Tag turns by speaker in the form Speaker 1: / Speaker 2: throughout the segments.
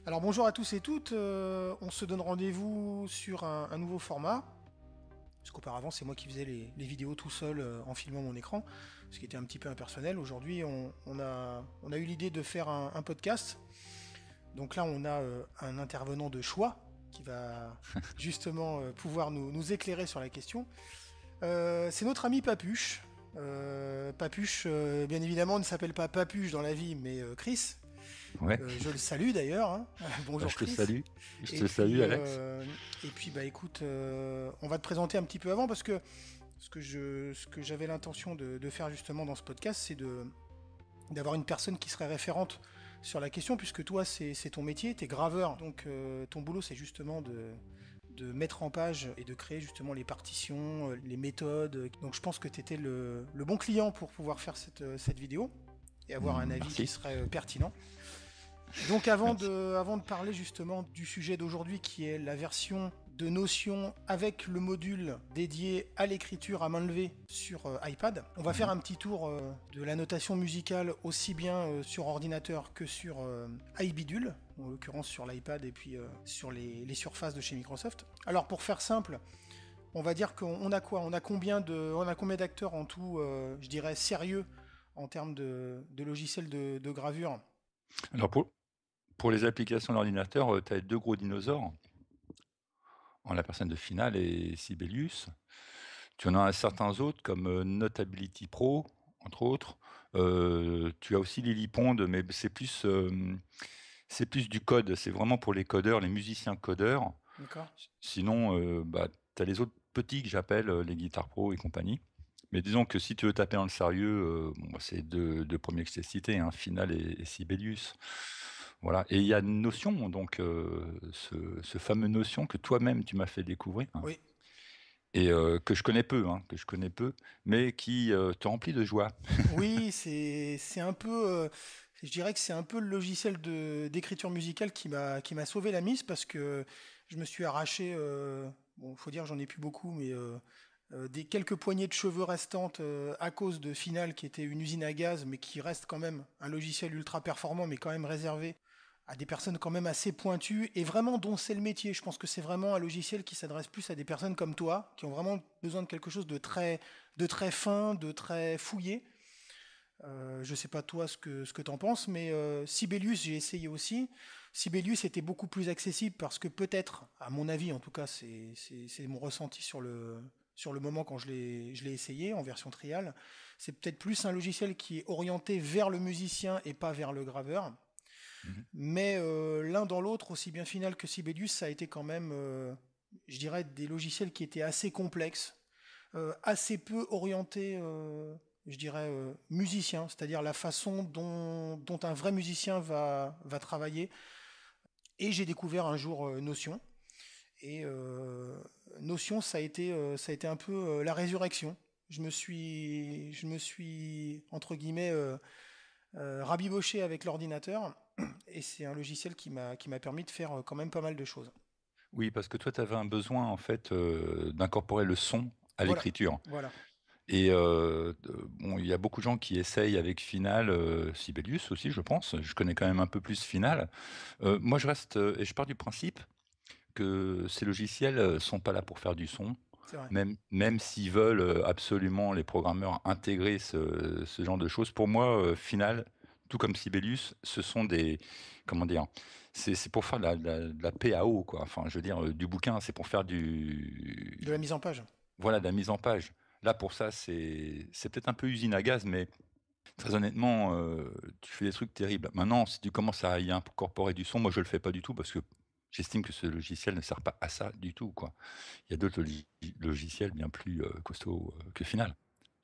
Speaker 1: Alors bonjour à tous et toutes, on se donne rendez-vous sur un nouveau format, parce qu'auparavant c'est moi qui faisais les vidéos tout seul en filmant mon écran, ce qui était un petit peu impersonnel. Aujourd'hui on a eu l'idée de faire un podcast, donc là on a un intervenant de choix qui va justement pouvoir nous éclairer sur la question. C'est notre ami Papuche. Papuche, bien évidemment, ne s'appelle pas Papuche dans la vie, mais Chris.
Speaker 2: Ouais,
Speaker 1: Je le salue d'ailleurs, hein.
Speaker 2: bah,
Speaker 1: Bonjour
Speaker 2: je te
Speaker 1: Chris.
Speaker 2: salue. Je
Speaker 1: Et
Speaker 2: te salue,
Speaker 1: puis,
Speaker 2: Alex.
Speaker 1: bah écoute, on va te présenter un petit peu avant parce que ce que j'avais l'intention de faire justement dans ce podcast, c'est d'avoir une personne qui serait référente sur la question, puisque toi c'est ton métier, t'es graveur, donc ton boulot c'est justement de mettre en page et de créer justement les partitions, les méthodes. Donc je pense que tu étais le bon client pour pouvoir faire cette vidéo et avoir un avis qui
Speaker 2: Merci.
Speaker 1: serait pertinent. Donc
Speaker 2: Merci.
Speaker 1: avant de parler justement du sujet d'aujourd'hui qui est la version de Notion avec le module dédié à l'écriture à main levée sur iPad, on va faire
Speaker 2: Mhm.
Speaker 1: un petit tour de la notation musicale aussi bien sur ordinateur que sur iBidule, en l'occurrence sur l'iPad et puis sur les surfaces de chez Microsoft. Alors pour faire simple, on va dire qu'on a quoi? On a combien d'acteurs en tout, je dirais, sérieux en termes de logiciels de gravure?
Speaker 2: Alors, pour les applications d'ordinateur, tu as deux gros dinosaures, en la personne de Final et Sibelius. Tu en as certains autres, comme Notability Pro, entre autres. Tu as aussi Lillipond, mais c'est plus du code. C'est vraiment pour les codeurs, les musiciens codeurs.
Speaker 1: D'accord.
Speaker 2: Sinon, bah, tu as les autres petits que j'appelle les guitares pro et compagnie. Mais disons que si tu veux taper dans le sérieux, bon, bah, c'est deux premiers que je t'ai cités, hein, Final et Sibelius. Voilà. Et il y a Notion, donc ce fameux Notion que toi-même tu m'as fait découvrir, hein,
Speaker 1: Oui.
Speaker 2: et que je connais peu, hein, mais qui te remplit de joie.
Speaker 1: Oui, c'est un peu, je dirais que c'est un peu le logiciel d'écriture musicale qui m'a sauvé la mise parce que je me suis arraché, bon, faut dire j'en ai plus beaucoup, mais des quelques poignées de cheveux restantes à cause de Final qui était une usine à gaz, mais qui reste quand même un logiciel ultra performant, mais quand même réservé à des personnes quand même assez pointues et vraiment dont c'est le métier. Je pense que c'est vraiment un logiciel qui s'adresse plus à des personnes comme toi, qui ont vraiment besoin de quelque chose de très fin, de très fouillé. Je sais pas toi ce que t'en penses, mais Sibelius j'ai essayé aussi. Sibelius était beaucoup plus accessible parce que peut-être, à mon avis en tout cas, c'est mon ressenti sur le moment quand je l'ai essayé en version trial. C'est peut-être plus un logiciel qui est orienté vers le musicien et pas vers le graveur.
Speaker 2: Mhm.
Speaker 1: Mais l'un dans l'autre, aussi bien Final que Sibelius, ça a été quand même, je dirais, des logiciels qui étaient assez complexes, assez peu orientés, je dirais, musicien, c'est-à-dire la façon dont un vrai musicien va travailler. Et j'ai découvert un jour Notion. Et Notion, ça a été un peu la résurrection. Je me suis entre guillemets, rabiboché avec l'ordinateur. Et c'est un logiciel qui m'a permis de faire quand même pas mal de choses.
Speaker 2: Oui, parce que toi, tu avais un besoin en fait d'incorporer le son à
Speaker 1: Voilà,
Speaker 2: l'écriture.
Speaker 1: voilà.
Speaker 2: Et bon, il y a beaucoup de gens qui essayent avec Final, Sibelius aussi, je pense. Je connais quand même un peu plus Final. Moi, je reste et je pars du principe que ces logiciels sont pas là pour faire du son,
Speaker 1: C'est vrai.
Speaker 2: même s'ils veulent absolument les programmeurs intégrer ce genre de choses. Pour moi, Final, tout comme Sibelius, ce sont des, comment dire, c'est pour faire de la PAO, quoi. Enfin, je veux dire, du bouquin, c'est pour faire
Speaker 1: De la mise en page.
Speaker 2: voilà, de la mise en page. Là, pour ça, c'est peut-être un peu usine à gaz, mais très honnêtement, tu fais des trucs terribles. Maintenant, si tu commences à y incorporer du son, moi, je le fais pas du tout parce que j'estime que ce logiciel ne sert pas à ça du tout, quoi. Il y a d'autres logiciels bien plus costauds que Final.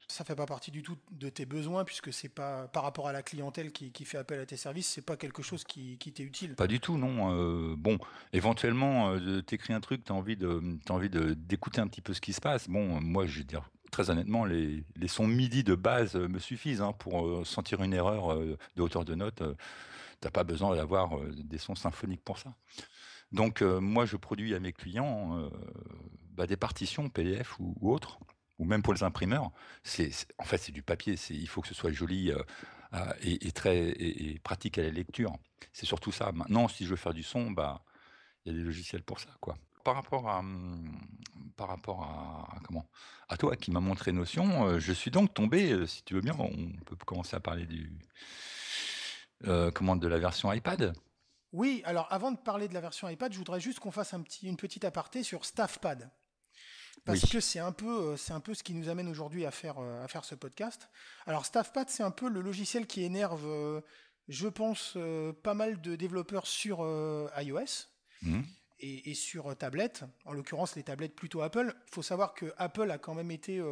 Speaker 1: Ça fait pas partie du tout de tes besoins puisque c'est pas par rapport à la clientèle qui fait appel à tes services, c'est pas quelque chose qui t'est utile.
Speaker 2: Pas du tout, non. Bon, éventuellement, t'écris un truc, t'as envie d'écouter un petit peu ce qui se passe. Bon, moi, je vais dire très honnêtement, les sons MIDI de base me suffisent hein, pour sentir une erreur de hauteur de note. T'as pas besoin d'avoir des sons symphoniques pour ça. Donc, moi, je produis à mes clients bah, des partitions PDF ou autres, ou même pour les imprimeurs. En fait, c'est du papier. Il faut que ce soit joli et pratique à la lecture. C'est surtout ça. Maintenant, si je veux faire du son, bah, il y a des logiciels pour ça, quoi. Par rapport à comment? À toi qui m'as montré Notion, je suis donc tombé, si tu veux bien, on peut commencer à parler de la version iPad?
Speaker 1: Oui, alors avant de parler de la version iPad, je voudrais juste qu'on fasse une petite aparté sur StaffPad.
Speaker 2: Oui.
Speaker 1: Parce que c'est un peu ce qui nous amène aujourd'hui à faire ce podcast. Alors StaffPad, c'est un peu le logiciel qui énerve, je pense, pas mal de développeurs sur iOS
Speaker 2: Mmh.
Speaker 1: et sur tablette. En l'occurrence, les tablettes plutôt Apple. Il faut savoir que Apple a quand même été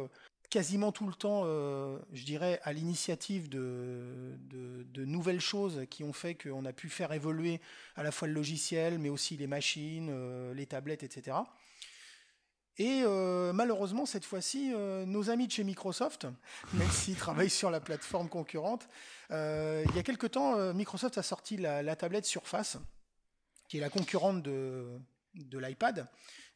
Speaker 1: quasiment tout le temps, je dirais, à l'initiative de nouvelles choses qui ont fait qu'on a pu faire évoluer à la fois le logiciel, mais aussi les machines, les tablettes, etc. Et malheureusement, cette fois-ci, nos amis de chez Microsoft, même s'ils travaillent sur la plateforme concurrente, il y a quelque temps, Microsoft a sorti la tablette Surface, qui est la concurrente de l'iPad,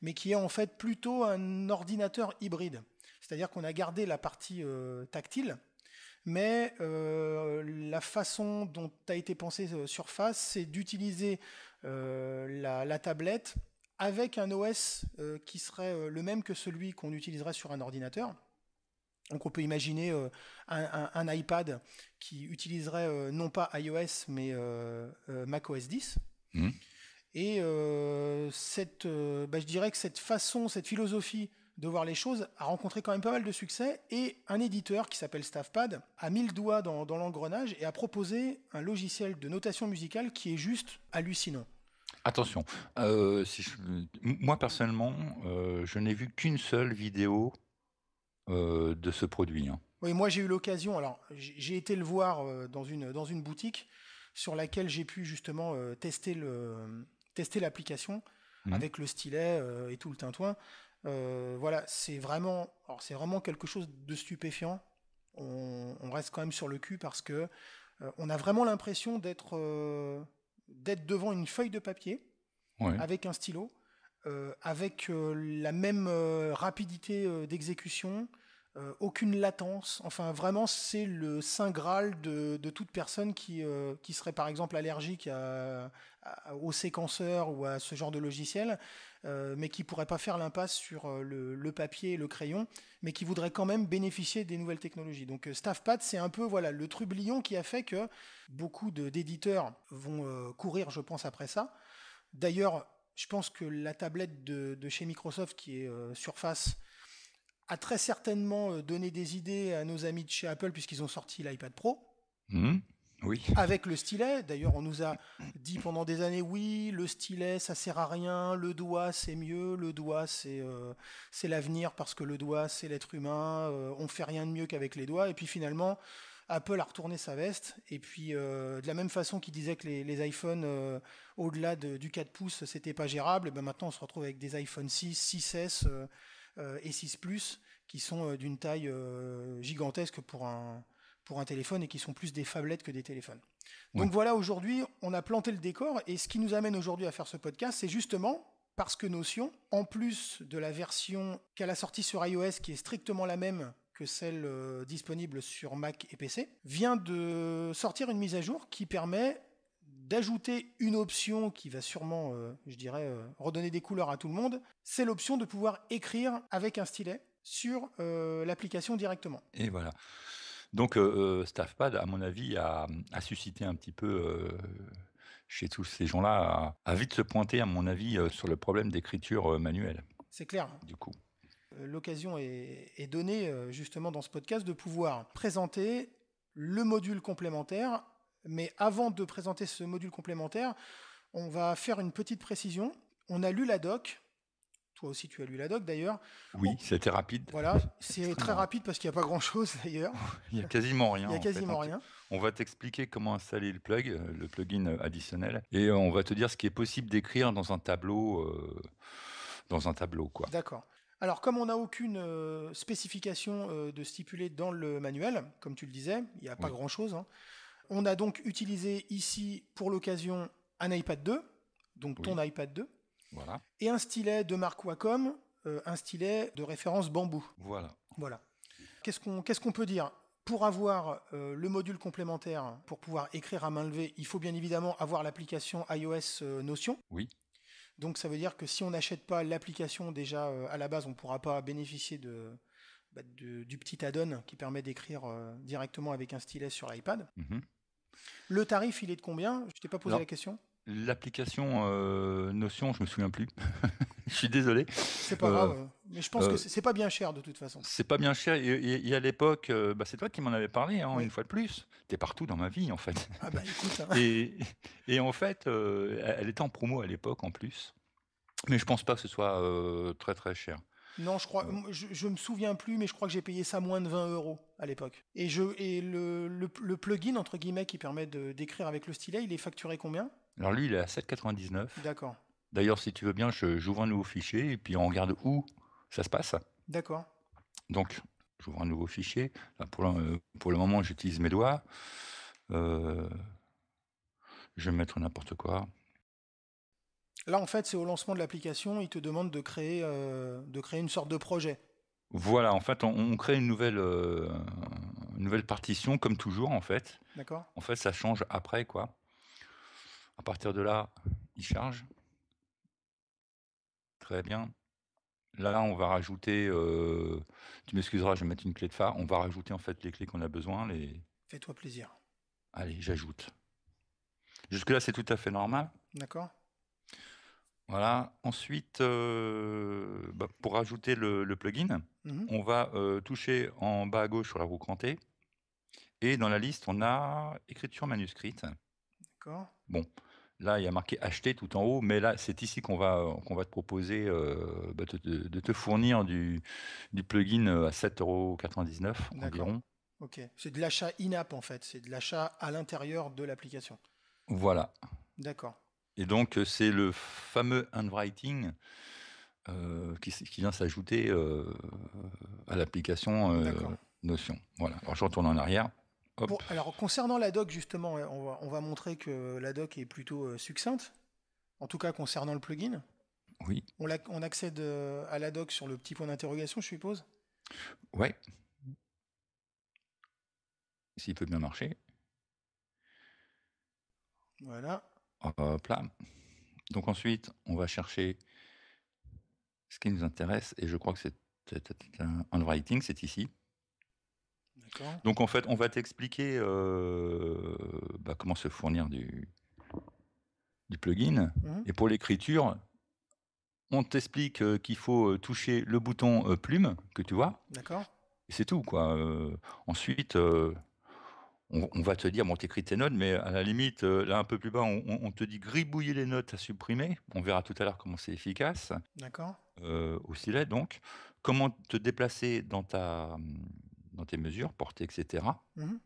Speaker 1: mais qui est en fait plutôt un ordinateur hybride. C'est-à-dire qu'on a gardé la partie tactile, mais la façon dont a été pensée Surface, c'est d'utiliser la tablette avec un OS qui serait le même que celui qu'on utiliserait sur un ordinateur. Donc on peut imaginer un iPad qui utiliserait non pas iOS mais macOS 10.
Speaker 2: Mmh.
Speaker 1: Et je dirais que cette façon, cette philosophie de voir les choses a rencontré quand même pas mal de succès et un éditeur qui s'appelle StaffPad a mis le doigt dans l'engrenage et a proposé un logiciel de notation musicale qui est juste hallucinant.
Speaker 2: Attention, si je moi personnellement, je n'ai vu qu'une seule vidéo, de ce produit, hein.
Speaker 1: Oui, moi j'ai eu l'occasion, alors j'ai été le voir dans une boutique sur laquelle j'ai pu justement tester l'application
Speaker 2: Mmh.
Speaker 1: avec le stylet et tout le tintouin. Voilà, c'est vraiment quelque chose de stupéfiant. On reste quand même sur le cul parce que on a vraiment l'impression d'être devant une feuille de papier
Speaker 2: Ouais.
Speaker 1: avec un stylo, avec la même rapidité d'exécution, aucune latence. Enfin, vraiment, c'est le saint graal de toute personne qui serait par exemple allergique au séquenceur ou à ce genre de logiciel, mais qui pourrait pas faire l'impasse sur le papier et le crayon, mais qui voudrait quand même bénéficier des nouvelles technologies. Donc StaffPad, c'est un peu voilà le trublion qui a fait que beaucoup d'éditeurs vont courir, je pense, après ça. D'ailleurs, je pense que la tablette de chez Microsoft, qui est Surface, a très certainement donné des idées à nos amis de chez Apple, puisqu'ils ont sorti l'iPad Pro,
Speaker 2: Mmh. Oui.
Speaker 1: avec le stylet. D'ailleurs, on nous a dit pendant des années, oui, le stylet, ça sert à rien, le doigt, c'est mieux, le doigt, c'est l'avenir, parce que le doigt, c'est l'être humain, on fait rien de mieux qu'avec les doigts. Et puis finalement, Apple a retourné sa veste, et puis de la même façon qu'il disait que les iPhones au-delà du 4 pouces, c'était pas gérable, et ben maintenant on se retrouve avec des iPhone 6, 6S et 6 Plus qui sont d'une taille gigantesque pour un téléphone et qui sont plus des phablettes que des téléphones.
Speaker 2: Ouais.
Speaker 1: Donc voilà, aujourd'hui, on a planté le décor, et ce qui nous amène aujourd'hui à faire ce podcast, c'est justement parce que Notion, en plus de la version qu'elle a sortie sur iOS, qui est strictement la même que celle disponible sur Mac et PC, vient de sortir une mise à jour qui permet d'ajouter une option qui va sûrement, je dirais, redonner des couleurs à tout le monde. C'est l'option de pouvoir écrire avec un stylet sur l'application directement.
Speaker 2: Et voilà. Donc, StaffPad, à mon avis, a suscité un petit peu, chez tous ces gens-là, à vite se pointer, à mon avis, sur le problème d'écriture, manuelle,
Speaker 1: C'est clair.
Speaker 2: du coup.
Speaker 1: L'occasion est donnée justement dans ce podcast de pouvoir présenter le module complémentaire. Mais avant de présenter ce module complémentaire, on va faire une petite précision. On a lu la doc. Toi aussi, tu as lu la doc d'ailleurs.
Speaker 2: Oui, c'était rapide.
Speaker 1: Voilà, c'est très rapide parce qu'il n'y a pas grand-chose d'ailleurs.
Speaker 2: Il y a quasiment rien,
Speaker 1: Il n'y a
Speaker 2: en fait,
Speaker 1: quasiment rien.
Speaker 2: on va t'expliquer comment installer le plugin, additionnel et on va te dire ce qui est possible d'écrire dans un tableau, quoi.
Speaker 1: D'accord. Alors, comme on n'a aucune spécification de stipulée dans le manuel, comme tu le disais, il n'y a pas
Speaker 2: Oui,
Speaker 1: grand-chose, hein. On a donc utilisé ici, pour l'occasion, un iPad 2, donc ton
Speaker 2: oui,
Speaker 1: iPad 2,
Speaker 2: voilà,
Speaker 1: et un stylet de marque Wacom, un stylet de référence Bamboo.
Speaker 2: voilà.
Speaker 1: Voilà. Qu'est-ce qu'on peut dire? Pour avoir le module complémentaire, pour pouvoir écrire à main levée, il faut bien évidemment avoir l'application iOS Notion.
Speaker 2: Oui.
Speaker 1: Donc ça veut dire que si on n'achète pas l'application déjà à la base, on ne pourra pas bénéficier du petit add-on qui permet d'écrire directement avec un stylet sur l'iPad.
Speaker 2: Mhm.
Speaker 1: Le tarif, il est de combien? Je t'ai pas posé
Speaker 2: Alors,
Speaker 1: la question.
Speaker 2: l'application Notion, je me souviens plus. Je suis désolé.
Speaker 1: C'est pas
Speaker 2: Euh,
Speaker 1: grave, mais je pense que
Speaker 2: euh,
Speaker 1: c'est pas bien cher de toute façon.
Speaker 2: c'est pas bien cher. Et à l'époque, bah, c'est toi qui m'en avais parlé, hein,
Speaker 1: Oui.
Speaker 2: une fois de plus. T'es partout dans ma vie, en fait.
Speaker 1: Ah bah écoute, hein.
Speaker 2: Et, et en fait, elle était en promo à l'époque en plus. Mais je pense pas que ce soit très très cher.
Speaker 1: Non, je crois,
Speaker 2: Euh,
Speaker 1: je me souviens plus, mais je crois que j'ai payé ça moins de 20 euros à l'époque. Et le plugin entre guillemets qui permet d'écrire avec le stylet, il est facturé combien?
Speaker 2: alors lui, il est à 7,99.
Speaker 1: D'accord,
Speaker 2: D'ailleurs, si tu veux bien, j'ouvre un nouveau fichier et puis on regarde où ça se passe.
Speaker 1: d'accord.
Speaker 2: Donc, j'ouvre un nouveau fichier. Là, pour le moment, j'utilise mes doigts. Euh, je vais mettre n'importe quoi.
Speaker 1: Là, en fait, c'est au lancement de l'application, il te demande de créer une sorte de projet.
Speaker 2: Voilà, en fait, on crée une nouvelle partition, comme toujours, en fait.
Speaker 1: D'accord?
Speaker 2: En fait, ça change après, quoi. À partir de là, il charge. Très bien. Là, on va rajouter, tu m'excuseras, je vais mettre une clé de phare. On va rajouter, en fait, les clés qu'on a besoin.
Speaker 1: Fais-toi plaisir.
Speaker 2: Allez, j'ajoute. Jusque-là, c'est tout à fait normal.
Speaker 1: D'accord?
Speaker 2: Voilà. Ensuite, bah, pour rajouter le plugin,
Speaker 1: Mhm.
Speaker 2: on va toucher en bas à gauche sur la roue crantée. Et dans la liste, on a écriture manuscrite.
Speaker 1: D'accord?
Speaker 2: Bon, là, il y a marqué acheter tout en haut, mais là, c'est ici qu'on va te proposer bah, de te fournir du plugin à 7,99 €
Speaker 1: D'accord.
Speaker 2: environ.
Speaker 1: Ok. C'est de l'achat in-app en fait. C'est de l'achat à l'intérieur de l'application.
Speaker 2: Voilà.
Speaker 1: D'accord.
Speaker 2: Et donc, c'est le fameux handwriting qui vient s'ajouter à l'application
Speaker 1: D'accord.
Speaker 2: Notion. Voilà. Alors, je retourne en arrière. Hop.
Speaker 1: Alors, concernant la doc, justement, on va montrer que la doc est plutôt succincte. En tout cas, concernant le plugin.
Speaker 2: Oui.
Speaker 1: On accède à la doc sur le petit point d'interrogation, je suppose.
Speaker 2: Ouais. S'il peut bien marcher.
Speaker 1: Voilà.
Speaker 2: Hop là. Donc ensuite, on va chercher ce qui nous intéresse, et je crois que c'est un handwriting, c'est ici.
Speaker 1: D'accord.
Speaker 2: Donc en fait, on va t'expliquer bah, comment se fournir du plugin.
Speaker 1: Mhm.
Speaker 2: Et pour l'écriture, on t'explique qu'il faut toucher le bouton plume que tu vois,
Speaker 1: D'accord.
Speaker 2: et c'est tout, quoi. Ensuite, on va te dire, bon, t'écris tes notes, mais à la limite, là un peu plus bas, on te dit gribouiller les notes à supprimer. On verra tout à l'heure comment c'est efficace.
Speaker 1: D'accord.
Speaker 2: Au stylet donc. Comment te déplacer dans tes mesures, portée, etc.
Speaker 1: Mhm.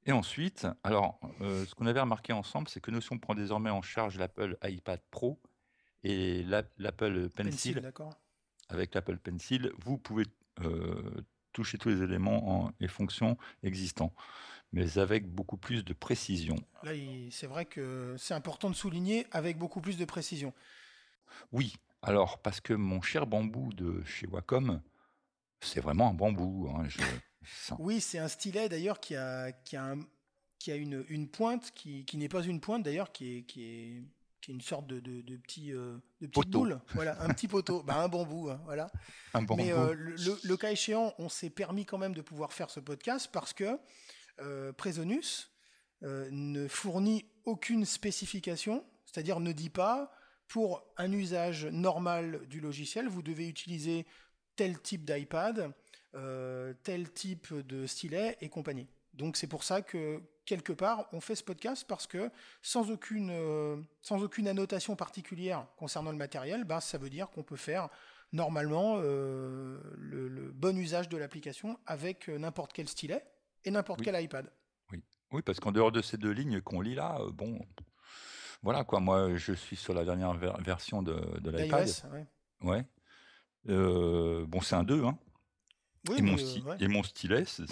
Speaker 2: Et ensuite, alors, ce qu'on avait remarqué ensemble, c'est que Notion prend désormais en charge l'Apple iPad Pro et l'Apple
Speaker 1: Pencil,
Speaker 2: Pencil.
Speaker 1: d'accord.
Speaker 2: Avec l'Apple Pencil, vous pouvez toucher tous les éléments et fonctions existants, mais avec beaucoup plus de précision.
Speaker 1: Là, c'est vrai que c'est important de souligner avec beaucoup plus de précision.
Speaker 2: Oui, alors, parce que mon cher bambou de chez Wacom, c'est vraiment un bambou, hein,
Speaker 1: Oui, c'est un stylet d'ailleurs qui a une pointe qui n'est pas une pointe d'ailleurs, qui est une sorte de petite
Speaker 2: poteau,
Speaker 1: boule. Voilà, un petit poteau, bah, un bambou, hein, voilà.
Speaker 2: un
Speaker 1: Mais
Speaker 2: bambou.
Speaker 1: le cas échéant, on s'est permis quand même de pouvoir faire ce podcast parce que Presonus ne fournit aucune spécification, c'est-à-dire ne dit pas pour un usage normal du logiciel, vous devez utiliser tel type d'iPad, tel type de stylet et compagnie. Donc c'est pour ça que quelque part on fait ce podcast parce que sans aucune annotation particulière concernant le matériel, bah, ça veut dire qu'on peut faire normalement le bon usage de l'application avec n'importe quel stylet et n'importe
Speaker 2: Oui,
Speaker 1: quel iPad.
Speaker 2: oui. Oui, parce qu'en dehors de ces 2 lignes qu'on lit là, bon, voilà quoi, moi je suis sur la dernière version de l'iPad.
Speaker 1: d'iOS, ouais.
Speaker 2: Ouais. Bon, c'est un 2, hein,
Speaker 1: Oui, mais ouais.
Speaker 2: et mon stylet, c'est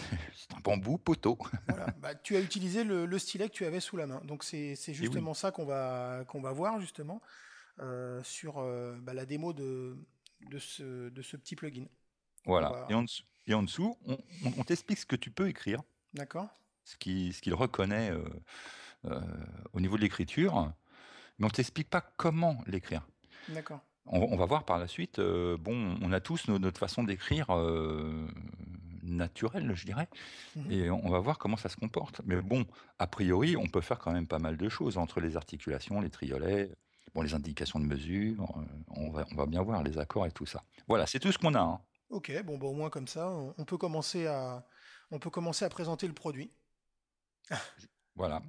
Speaker 2: un bambou poteau.
Speaker 1: Voilà. Bah, tu as utilisé le stylet que tu avais sous la main. Donc c'est
Speaker 2: Et oui,
Speaker 1: justement ça qu'on va voir justement sur bah, la démo de ce petit plugin. On
Speaker 2: voilà. Et
Speaker 1: va.
Speaker 2: en dessous et en dessous, on t'explique ce que tu peux écrire,
Speaker 1: D'accord,
Speaker 2: ce qu'il reconnaît euh, au niveau de l'écriture, mais on t'explique pas comment l'écrire.
Speaker 1: d'accord.
Speaker 2: On va voir par la suite, bon, on a tous notre façon d'écrire naturelle, je dirais,
Speaker 1: Mhm.
Speaker 2: et on va voir comment ça se comporte. Mais bon, a priori, on peut faire quand même pas mal de choses entre les articulations, les triolets, bon, les indications de mesure, on va bien voir les accords et tout ça. Voilà, c'est tout ce qu'on a, hein.
Speaker 1: Ok, bon, bah, au moins comme ça, on peut commencer à présenter le produit.
Speaker 2: Voilà.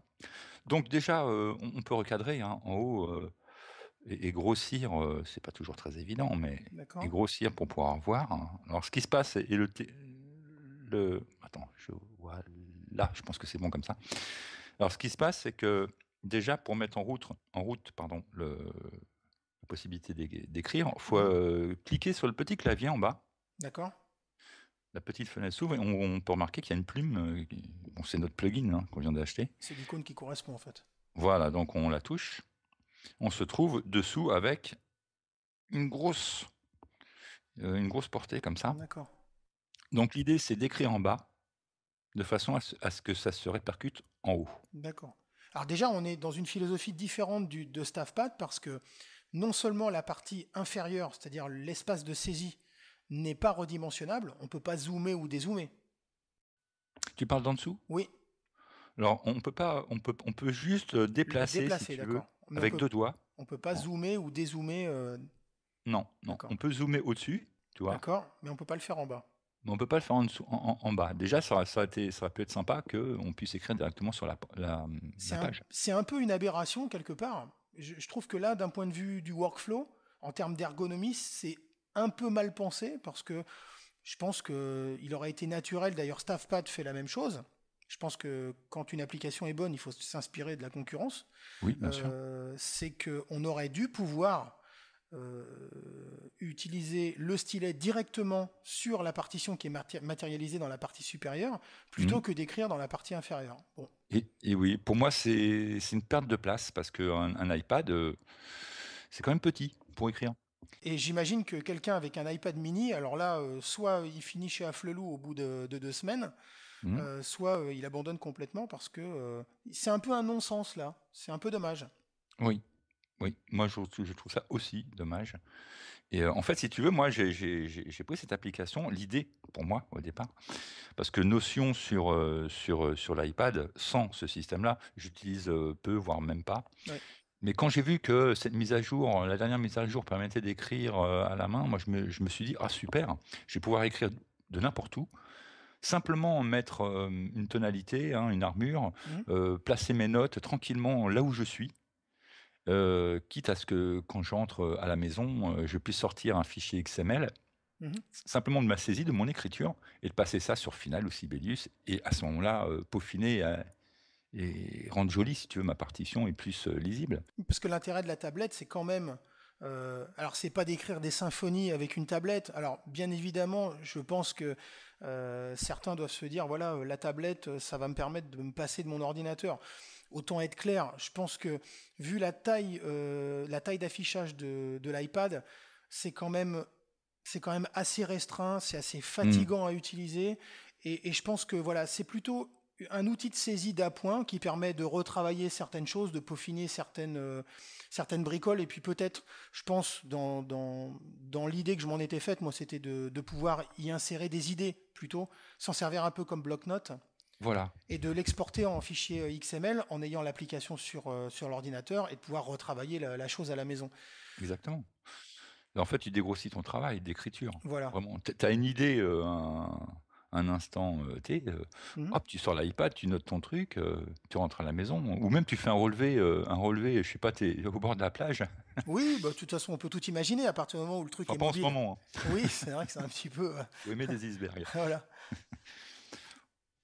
Speaker 2: Donc déjà, on peut recadrer, hein, en haut, et grossir, c'est pas toujours très évident, mais et
Speaker 1: D'accord.
Speaker 2: grossir pour pouvoir voir, hein. Alors ce qui se passe et attends, je vois là, je pense que c'est bon comme ça. Alors ce qui se passe, c'est que déjà pour mettre en route, pardon, la possibilité d'écrire, il faut,
Speaker 1: Mhm.
Speaker 2: cliquer sur le petit clavier en bas.
Speaker 1: D'accord.
Speaker 2: La petite fenêtre s'ouvre et on peut remarquer qu'il y a une plume, bon, c'est notre plugin, hein, qu'on vient d'acheter.
Speaker 1: C'est l'icône qui correspond en fait.
Speaker 2: Voilà, donc on la touche. On se trouve dessous avec une grosse portée comme ça.
Speaker 1: D'accord.
Speaker 2: Donc l'idée, c'est d'écrire en bas, de façon à ce que ça se répercute en haut.
Speaker 1: D'accord. Alors déjà, on est dans une philosophie différente de StaffPad parce que non seulement la partie inférieure, c'est-à-dire l'espace de saisie, n'est pas redimensionnable, on ne peut pas zoomer ou dézoomer.
Speaker 2: Tu parles d'en dessous?
Speaker 1: Oui,
Speaker 2: Alors on peut pas, on peut juste
Speaker 1: le
Speaker 2: déplacer, si
Speaker 1: déplacer,
Speaker 2: tu veux,
Speaker 1: d'accord. Mais on
Speaker 2: avec
Speaker 1: peut,
Speaker 2: 2 doigts.
Speaker 1: on peut pas
Speaker 2: En-
Speaker 1: zoomer ou dézoomer,
Speaker 2: Non, non,
Speaker 1: d'accord.
Speaker 2: on peut zoomer au-dessus, tu vois,
Speaker 1: D'accord, mais on peut pas le faire en bas.
Speaker 2: mais on peut pas le faire en dessous, en bas. Déjà, ça aurait pu être sympa qu'on puisse écrire directement sur
Speaker 1: C'est
Speaker 2: la
Speaker 1: un,
Speaker 2: page.
Speaker 1: c'est un peu une aberration quelque part. Je trouve que là, d'un point de vue du workflow, en termes d'ergonomie, c'est un peu mal pensé parce que je pense qu'il aurait été naturel. D'ailleurs, StaffPad fait la même chose. Je pense que quand une application est bonne, il faut s'inspirer de la concurrence.
Speaker 2: Oui, bien sûr.
Speaker 1: C'est qu'on aurait dû pouvoir euh, utiliser le stylet directement sur la partition qui est matérialisée dans la partie supérieure,
Speaker 2: Mhm.
Speaker 1: plutôt que d'écrire dans la partie inférieure. Bon.
Speaker 2: Et oui, pour moi, c'est une perte de place parce qu'un iPad, c'est quand même petit pour écrire.
Speaker 1: Et j'imagine que quelqu'un avec un iPad mini, alors là, soit il finit chez Afflelou au bout de 2 semaines,
Speaker 2: Mhm.
Speaker 1: soit il abandonne complètement parce que c'est un peu un non-sens là. C'est un peu dommage.
Speaker 2: Oui, oui. Moi, je trouve ça aussi dommage. Et en fait, si tu veux, moi, j'ai pris cette application, l'idée pour moi au départ, parce que Notion sur l'iPad, sans ce système-là, j'utilise peu, voire même pas.
Speaker 1: Ouais.
Speaker 2: Mais quand j'ai vu que cette mise à jour, la dernière mise à jour permettait d'écrire à la main, moi, je me suis dit, ah super, je vais pouvoir écrire de n'importe où. Simplement mettre une tonalité, hein, une armure,
Speaker 1: Mhm.
Speaker 2: placer mes notes tranquillement là où je suis. Quitte à ce que quand j'entre à la maison, je puisse sortir un fichier XML,
Speaker 1: Mhm.
Speaker 2: simplement de ma saisie, de mon écriture, et de passer ça sur Final ou Sibelius, et à ce moment-là, peaufiner et rendre jolie, si tu veux, ma partition et plus lisible.
Speaker 1: Parce que l'intérêt de la tablette, c'est quand même. Alors, c'est pas d'écrire des symphonies avec une tablette. Alors, bien évidemment, je pense que certains doivent se dire voilà, la tablette, ça va me permettre de me passer de mon ordinateur. Autant être clair, je pense que vu la taille d'affichage de l'iPad, c'est quand même, c'est quand même assez restreint, c'est assez
Speaker 2: Hmm.
Speaker 1: fatigant à utiliser. Et je pense que voilà, c'est plutôt un outil de saisie d'appoint qui permet de retravailler certaines choses, de peaufiner certaines bricoles. Et puis peut-être, je pense, dans l'idée que je m'en étais faite, moi, c'était de pouvoir y insérer des idées plutôt, s'en servir un peu comme bloc-notes
Speaker 2: Voilà,
Speaker 1: et de l'exporter en fichier XML en ayant l'application sur l'ordinateur et de pouvoir retravailler la chose à la maison.
Speaker 2: exactement. En fait, tu dégrossis ton travail d'écriture.
Speaker 1: Voilà.
Speaker 2: Vraiment, tu as une idée un instant T,
Speaker 1: Mhm.
Speaker 2: hop, tu sors l'iPad, tu notes ton truc, tu rentres à la maison, ou même tu fais un relevé, je sais pas, tu es au bord de la plage.
Speaker 1: Oui, bah, de toute façon, on peut tout imaginer à partir du moment où le truc
Speaker 2: Enfin,
Speaker 1: est
Speaker 2: pas en ce
Speaker 1: mobile.
Speaker 2: moment, hein.
Speaker 1: Oui, c'est vrai que c'est un petit peu.
Speaker 2: Faut aimer des icebergs.
Speaker 1: Voilà.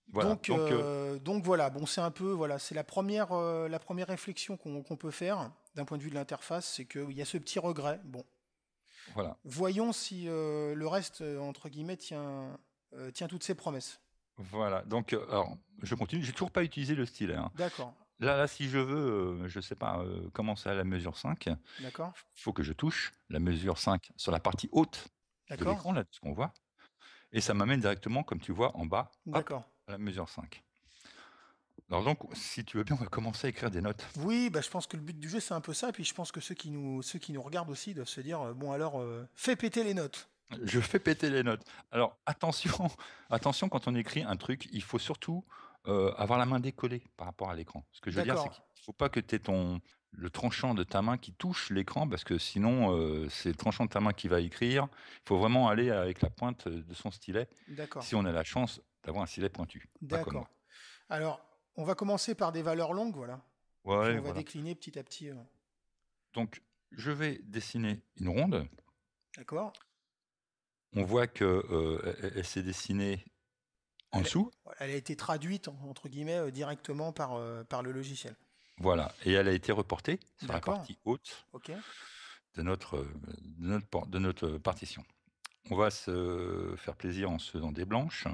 Speaker 2: Voilà, donc
Speaker 1: Donc voilà, bon, c'est un peu, voilà, c'est la première réflexion qu'on peut faire d'un point de vue de l'interface, c'est qu'il y a ce petit regret. Bon,
Speaker 2: voilà,
Speaker 1: voyons si le reste, entre guillemets, tient toutes ses promesses.
Speaker 2: voilà. Donc, alors, je continue. J'ai toujours pas utilisé le stylet, hein.
Speaker 1: D'accord,
Speaker 2: Là, si je veux, je sais pas, commencer à la mesure 5,
Speaker 1: d'accord,
Speaker 2: faut que je touche la mesure 5 sur la partie haute de
Speaker 1: d'accord.
Speaker 2: l'écran, là, de ce qu'on voit. et ça m'amène directement, comme tu vois, en bas, hop,
Speaker 1: D'accord.
Speaker 2: à la mesure 5. Alors donc, si tu veux bien, on va commencer à écrire des notes.
Speaker 1: Oui, bah, je pense que le but du jeu, c'est un peu ça. Et puis je pense que ceux qui nous regardent aussi doivent se dire, bon alors, fais péter les notes.
Speaker 2: Je fais péter les notes. Alors attention, attention quand on écrit un truc, il faut surtout, avoir la main décollée par rapport à l'écran. Ce que je veux dire, c'est
Speaker 1: D'accord,
Speaker 2: qu'il faut pas que tu aies le tranchant de ta main qui touche l'écran parce que sinon, c'est le tranchant de ta main qui va écrire. Il faut vraiment aller avec la pointe, de son stylet,
Speaker 1: d'accord,
Speaker 2: si on a la chance d'avoir un stylet pointu, pas comme
Speaker 1: d'accord.
Speaker 2: moi.
Speaker 1: Alors, on va commencer par des valeurs longues, voilà. Et puis
Speaker 2: Ouais,
Speaker 1: on va
Speaker 2: voilà.
Speaker 1: décliner petit à petit.
Speaker 2: Donc je vais dessiner une ronde.
Speaker 1: D'accord?
Speaker 2: On voit que, elle s'est dessinée en
Speaker 1: Elle,
Speaker 2: dessous.
Speaker 1: elle a été traduite, entre guillemets, directement par le logiciel.
Speaker 2: Voilà, et elle a été reportée sur la
Speaker 1: D'accord?
Speaker 2: partie haute
Speaker 1: Ok?
Speaker 2: de notre partition. On va se faire plaisir en se faisant des blanches.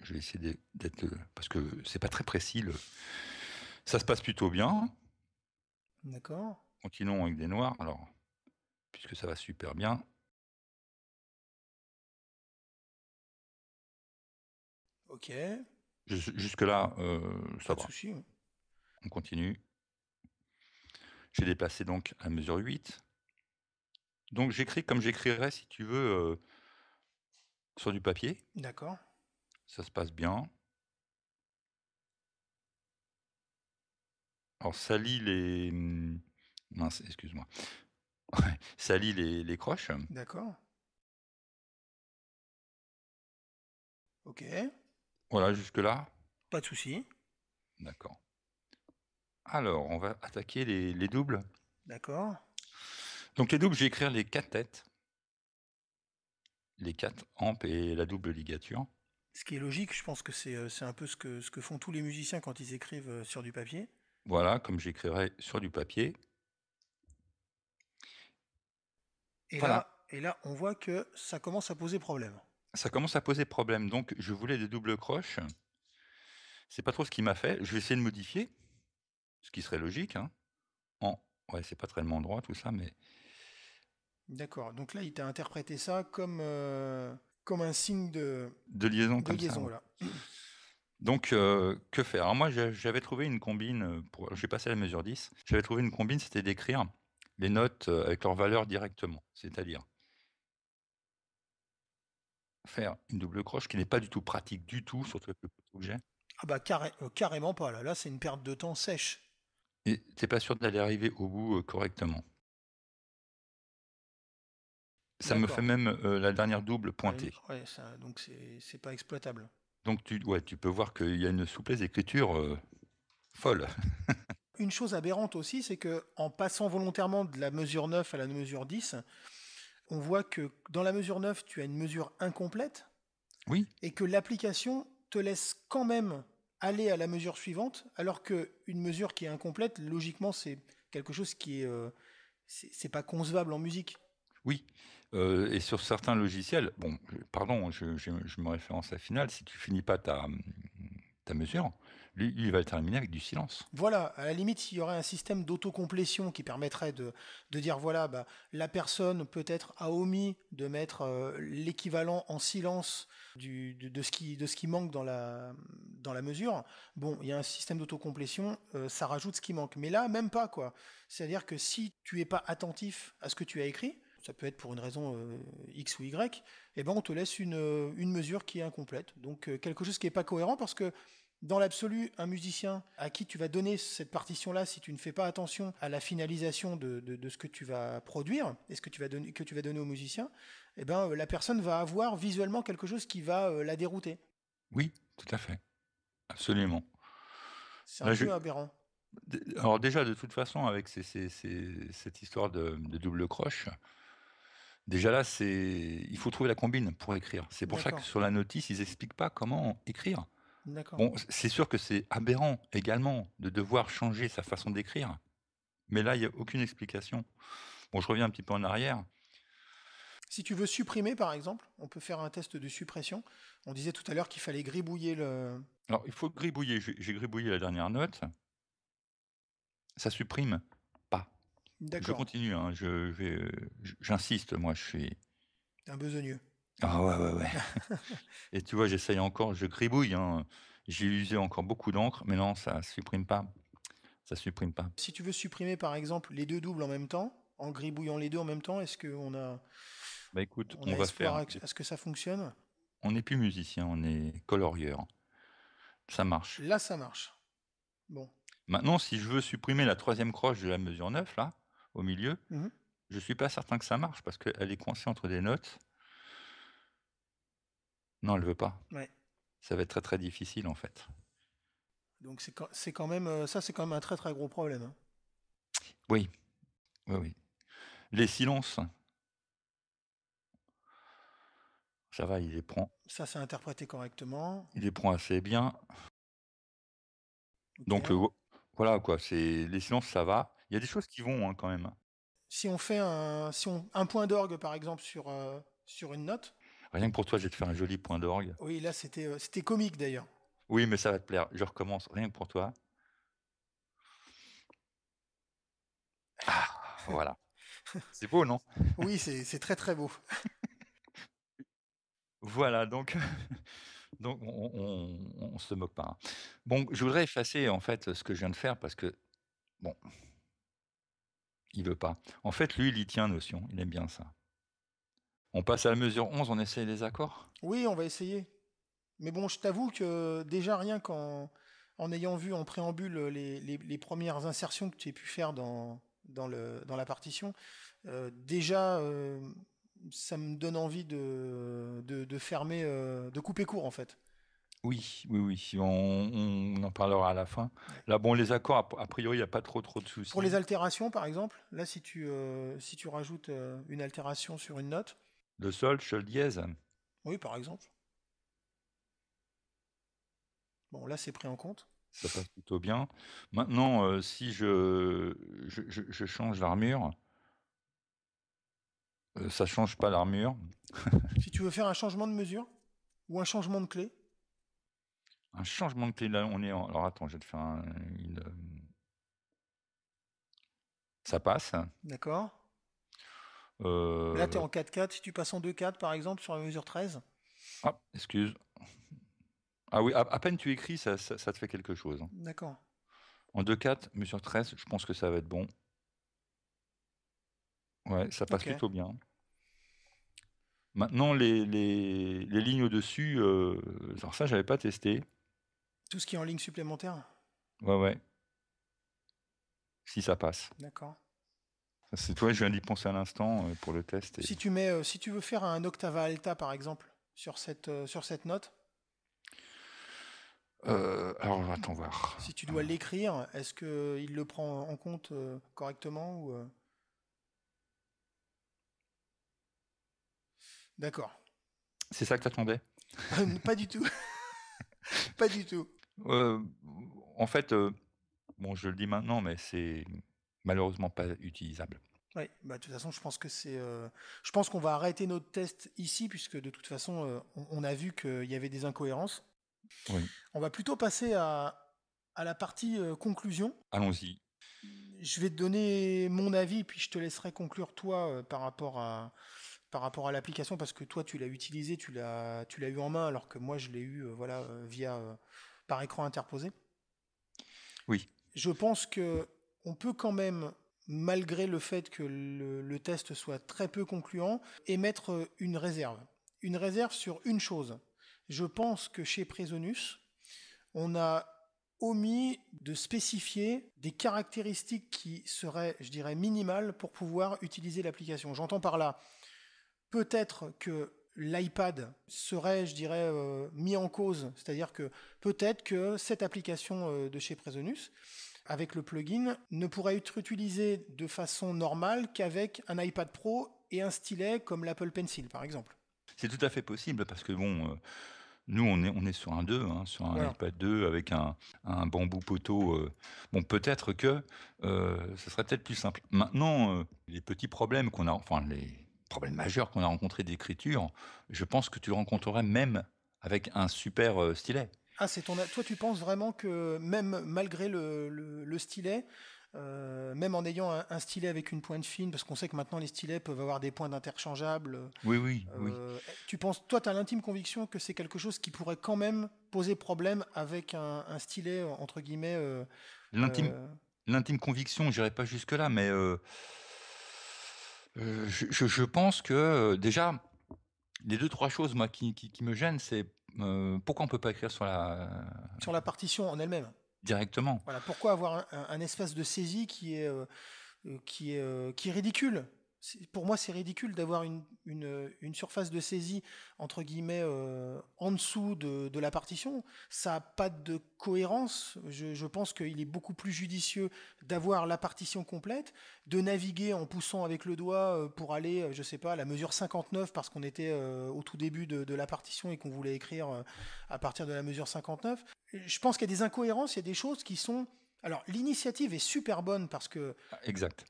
Speaker 2: Je vais essayer d'être parce que c'est pas très précis. Ça se passe plutôt bien.
Speaker 1: D'accord?
Speaker 2: Continuons avec des noirs. Alors, puisque ça va super bien,
Speaker 1: Ok?
Speaker 2: jusque-là, ça
Speaker 1: Pas de
Speaker 2: va.
Speaker 1: souci. Ouais.
Speaker 2: On continue. J'ai déplacé donc à mesure 8. Donc j'écris comme j'écrirais, si tu veux, sur du papier.
Speaker 1: D'accord?
Speaker 2: Ça se passe bien. Alors ça lit mince, excuse-moi. Ouais, ça lit les croches.
Speaker 1: D'accord? Ok?
Speaker 2: Voilà, jusque-là,
Speaker 1: Pas de souci.
Speaker 2: d'accord. Alors, on va attaquer les doubles.
Speaker 1: D'accord?
Speaker 2: Donc les doubles, je vais écrire les 4 têtes, les 4 ampes et la double ligature.
Speaker 1: Ce qui est logique, je pense que c'est un peu ce que font tous les musiciens quand ils écrivent sur du papier.
Speaker 2: Voilà, comme j'écrirai sur du papier. Voilà,
Speaker 1: Et là, on voit que ça commence à poser problème.
Speaker 2: ça commence à poser problème. Donc je voulais des doubles croches. C'est pas trop ce qu'il m'a fait. Je vais essayer de modifier, ce qui serait logique, hein. En ouais, c'est pas tellement droit tout ça, mais
Speaker 1: D'accord. Donc là, il t'a interprété ça comme, comme un signe
Speaker 2: de liaison
Speaker 1: de
Speaker 2: comme ça,
Speaker 1: liaison,
Speaker 2: ouais.
Speaker 1: voilà.
Speaker 2: Donc que faire? Alors moi, j'avais trouvé une combine, j'ai passé à la mesure 10. J'avais trouvé une combine, c'était d'écrire les notes, avec leurs valeurs directement. C'est-à-dire faire une double croche qui n'est pas du tout pratique du tout, surtout avec le poteau que j'ai.
Speaker 1: Ah bah carrément pas, là. Là, c'est une perte de temps sèche.
Speaker 2: Et tu pas sûr d'aller arriver au bout, correctement. Ça me fait
Speaker 1: D'accord.
Speaker 2: même, la dernière double
Speaker 1: Ah,
Speaker 2: pointée.
Speaker 1: ouais, donc c'est pas exploitable.
Speaker 2: Donc tu peux voir qu'il y a une souplesse d'écriture, folle.
Speaker 1: Une chose aberrante aussi, c'est que en passant volontairement de la mesure 9 à la mesure 10, on voit que dans la mesure 9, tu as une mesure incomplète
Speaker 2: Oui,
Speaker 1: et que l'application te laisse quand même aller à la mesure suivante, alors qu'une mesure qui est incomplète, logiquement, c'est quelque chose qui est, c'est pas concevable en musique.
Speaker 2: oui, et sur certains logiciels, bon, pardon, je me référence à Final, si tu finis pas ta mesure, lui, il va le terminer avec du silence.
Speaker 1: Voilà, à la limite, s'il y aurait un système d'autocomplétion qui permettrait de dire, voilà, bah, la personne peut-être a omis de mettre l'équivalent en silence de ce qui manque dans la mesure, bon, il y a un système d'autocomplétion, ça rajoute ce qui manque. Mais là, même pas, quoi. C'est-à-dire que si tu es pas attentif à ce que tu as écrit, ça peut être pour une raison X ou Y, eh ben on te laisse une mesure qui est incomplète. Donc quelque chose qui n'est pas cohérent parce que dans l'absolu, un musicien à qui tu vas donner cette partition-là, si tu ne fais pas attention à la finalisation de ce que tu vas produire et ce que tu vas donner au musicien, eh ben, la personne va avoir visuellement quelque chose qui va la dérouter.
Speaker 2: Oui, tout à fait, absolument.
Speaker 1: C'est un
Speaker 2: Là,
Speaker 1: peu aberrant.
Speaker 2: alors déjà, de toute façon, avec cette histoire de double croche, déjà là, il faut trouver la combine pour écrire. C'est pour ça que
Speaker 1: D'accord,
Speaker 2: sur la notice, ils expliquent pas comment écrire.
Speaker 1: d'accord.
Speaker 2: Bon, c'est sûr que c'est aberrant également de devoir changer sa façon d'écrire, mais là, il y a aucune explication. Bon, je reviens un petit peu en arrière.
Speaker 1: Si tu veux supprimer, par exemple, on peut faire un test de suppression. On disait tout à l'heure qu'il fallait gribouiller le...
Speaker 2: Alors, il faut gribouiller. J'ai gribouillé la dernière note. Ça supprime pas. Je
Speaker 1: D'accord,
Speaker 2: continue, hein, j'insiste, moi, je suis...
Speaker 1: un besogneux.
Speaker 2: Ah ouais, ouais, ouais. Et tu vois, j'essaye encore, je gribouille, hein. J'ai usé encore beaucoup d'encre, mais non, ça supprime pas. Ça supprime pas.
Speaker 1: Si tu veux supprimer par exemple les deux doubles en même temps, en gribouillant les deux en même temps, est-ce qu'on a,
Speaker 2: Bah écoute,
Speaker 1: on
Speaker 2: on
Speaker 1: a
Speaker 2: va
Speaker 1: espoir
Speaker 2: faire.
Speaker 1: à ce que ça fonctionne?
Speaker 2: On n'est plus musicien, on est colorieur. Ça marche.
Speaker 1: Là, ça marche. Bon.
Speaker 2: Maintenant, si je veux supprimer la troisième croche de la mesure 9 là, au milieu,
Speaker 1: Mhm.
Speaker 2: je suis pas certain que ça marche parce qu'elle est coincée entre des notes. Non, elle veut pas.
Speaker 1: Ouais.
Speaker 2: Ça va être très très difficile en fait.
Speaker 1: Donc c'est quand même ça, c'est quand même un très très gros problème, hein.
Speaker 2: Oui, oui, oui. Les silences, ça va,
Speaker 1: Ça, c'est interprété correctement.
Speaker 2: il les prend assez bien.
Speaker 1: Ok.
Speaker 2: Donc voilà quoi, c'est les silences, ça va. Il y a des choses qui vont hein, quand même.
Speaker 1: Si on fait un point d'orgue par exemple sur une note,
Speaker 2: Rien que pour toi, je vais te faire un joli point d'orgue.
Speaker 1: oui, là c'était comique d'ailleurs.
Speaker 2: Oui, mais ça va te plaire. Je recommence, rien que pour toi. Ah, voilà. C'est beau, non?
Speaker 1: Oui, c'est très très beau.
Speaker 2: Voilà, donc donc on se moque pas, hein. Bon, je voudrais effacer, en fait, ce que je viens de faire parce que, bon, il veut pas. En fait, lui, il y tient Notion, il aime bien ça. On passe à la mesure 11, on essaye les accords?
Speaker 1: Oui, on va essayer. Mais bon, je t'avoue que déjà rien en ayant vu en préambule les premières insertions que tu as pu faire dans la partition, déjà ça me donne envie de fermer, de couper court en fait.
Speaker 2: Oui, oui, oui, on en parlera à la fin.
Speaker 1: Ouais.
Speaker 2: Là, bon, les accords, a priori, il y a pas trop de
Speaker 1: Pour les
Speaker 2: soucis.
Speaker 1: altérations par exemple, là si tu rajoutes une altération sur une note,
Speaker 2: Le sol dièse,
Speaker 1: oui par exemple, bon là c'est pris en compte.
Speaker 2: ça passe plutôt bien. Maintenant, si je change l'armure, ça change pas l'armure.
Speaker 1: Si tu veux faire un changement de mesure ou un changement de clé,
Speaker 2: Un changement de clé, là, on est en alors attends, je vais te faire ça passe.
Speaker 1: d'accord? Là, tu es
Speaker 2: Heu,
Speaker 1: en 4/4. Si tu passes en 2/4, par exemple, sur la mesure 13.
Speaker 2: ah, excuse. Ah oui, à peine tu écris, ça te fait quelque chose, hein.
Speaker 1: D'accord.
Speaker 2: En 2/4, mesure 13, je pense que ça va être bon. Ouais, ça passe
Speaker 1: Ok.
Speaker 2: plutôt bien. Maintenant les lignes au-dessus, alors ça, j'avais pas testé.
Speaker 1: Tout ce qui est en ligne supplémentaire.
Speaker 2: Ouais, ouais, si ça passe.
Speaker 1: D'accord.
Speaker 2: C'est toi, je viens d'y penser à l'instant, pour le test et
Speaker 1: Si tu veux faire un octava alta, par exemple, sur cette note,
Speaker 2: alors attends voir.
Speaker 1: si tu dois l'écrire, est-ce qu'il le prend en compte correctement ou D'accord.
Speaker 2: C'est ça que tu attendais?
Speaker 1: Pas du tout. Pas du tout.
Speaker 2: Heu, en fait, bon, je le dis maintenant, mais c'est malheureusement pas utilisable.
Speaker 1: Oui, bah, de toute façon, je pense qu'on va arrêter notre test ici, puisque de toute façon, on a vu qu'il y avait des incohérences.
Speaker 2: Oui,
Speaker 1: On va plutôt passer à la partie conclusion.
Speaker 2: allons-y.
Speaker 1: Je vais te donner mon avis, puis je te laisserai conclure toi par rapport à l'application, parce que toi tu l'as utilisé, tu l'as eu en main, alors que moi je l'ai eu voilà, via par écran interposé.
Speaker 2: Oui,
Speaker 1: Je pense que on peut quand même, malgré le fait que le test soit très peu concluant, émettre une réserve. Une réserve sur une chose. Je pense que chez Presonus, on a omis de spécifier des caractéristiques qui seraient, je dirais, minimales pour pouvoir utiliser l'application. J'entends par là, peut-être que l'iPad serait, je dirais, mis en cause, c'est-à-dire que peut-être que cette application de chez Presonus, avec le plugin, ne pourrait être utilisée de façon normale qu'avec un iPad Pro et un stylet comme l'Apple Pencil, par exemple.
Speaker 2: c'est tout à fait possible parce que bon, nous on est sur un 2, hein, sur un
Speaker 1: Voilà.
Speaker 2: iPad 2 avec un bambou poteau, bon peut-être que, ce serait peut-être plus simple. Maintenant, les petits problèmes qu'on a enfin les problèmes majeurs qu'on a rencontrés d'écriture, je pense que tu le rencontrerais même avec un super, stylet.
Speaker 1: Ah, toi, tu penses vraiment que même malgré le stylet, même en ayant un stylet avec une pointe fine, parce qu'on sait que maintenant les stylets peuvent avoir des pointes interchangeables.
Speaker 2: Oui, oui, oui.
Speaker 1: Tu penses, toi, tu as l'intime conviction que c'est quelque chose qui pourrait quand même poser problème avec un stylet, entre guillemets,
Speaker 2: L'intime,
Speaker 1: euh,
Speaker 2: l'intime conviction, j'irai pas jusque-là, mais je pense que déjà, les deux, trois choses moi, qui me gênent, c'est pourquoi on peut pas écrire sur
Speaker 1: sur la partition en elle-même.
Speaker 2: directement.
Speaker 1: Voilà, pourquoi avoir un espace de saisie qui est ridicule. Pour moi, c'est ridicule d'avoir une surface de saisie, entre guillemets, en dessous de la partition. Ça n'a pas de cohérence. Je pense qu'il est beaucoup plus judicieux d'avoir la partition complète, de naviguer en poussant avec le doigt pour aller, je sais pas, à la mesure 59, parce qu'on était au tout début de la partition et qu'on voulait écrire à partir de la mesure 59. Je pense qu'il y a des incohérences, il y a des choses qui sont... Alors, l'initiative est super bonne parce que
Speaker 2: Exact.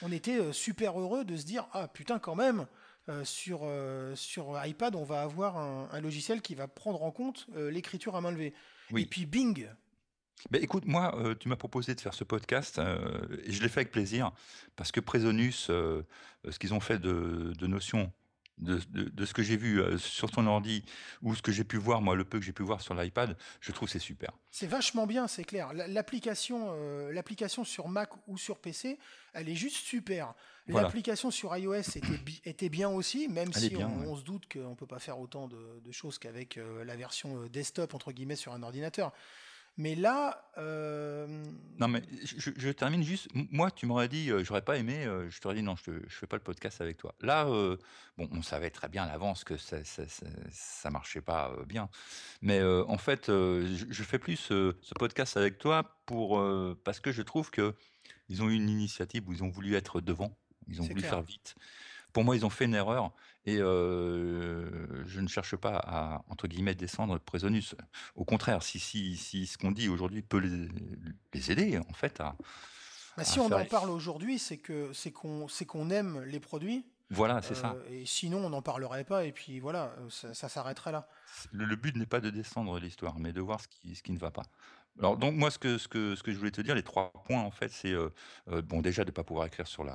Speaker 1: on était super heureux de se dire ah putain quand même sur iPad on va avoir un logiciel qui va prendre en compte l'écriture à main levée. Et
Speaker 2: Oui.
Speaker 1: puis bing.
Speaker 2: Ben, écoute, moi, tu m'as proposé de faire ce podcast, et je l'ai fait avec plaisir, parce que Presonus, ce qu'ils ont fait de Notion, de ce que j'ai vu sur ton ordi, ou ce que j'ai pu voir, moi, le peu que j'ai pu voir sur l'iPad, je trouve que c'est super.
Speaker 1: C'est vachement bien, c'est clair. L'application sur Mac ou sur PC, elle est juste super.
Speaker 2: Voilà,
Speaker 1: L'application sur iOS était bien aussi, même
Speaker 2: elle est
Speaker 1: si
Speaker 2: bien. Ouais.
Speaker 1: on se doute qu'on ne peut pas faire autant de choses qu'avec la version desktop, entre guillemets, sur un ordinateur. Mais là,
Speaker 2: Non, mais je termine juste. Moi, tu m'aurais dit, j'aurais pas aimé, je t'aurais dit non, je fais pas le podcast avec toi. Là, bon, on savait très bien à l'avance que ça marchait pas bien. Mais en fait, je fais plus ce podcast avec toi parce que je trouve que ils ont eu une initiative où ils ont voulu être devant, ils ont
Speaker 1: c'est
Speaker 2: voulu faire
Speaker 1: clair.
Speaker 2: vite. Pour moi, ils ont fait une erreur et je ne cherche pas à, entre guillemets, «descendre Presonus». Au contraire, si ce qu'on dit aujourd'hui peut les aider, en fait,
Speaker 1: Bah,
Speaker 2: à
Speaker 1: si on
Speaker 2: faire
Speaker 1: en parle aujourd'hui, c'est qu'on aime les produits,
Speaker 2: voilà, c'est ça.
Speaker 1: et sinon on n'en parlerait pas, et puis voilà, ça s'arrêterait là.
Speaker 2: Le but n'est pas de descendre l'histoire, mais de voir ce qui ne va pas. Alors donc moi, ce que je voulais te dire, les 3 points, en fait, c'est, bon, déjà de ne pas pouvoir écrire sur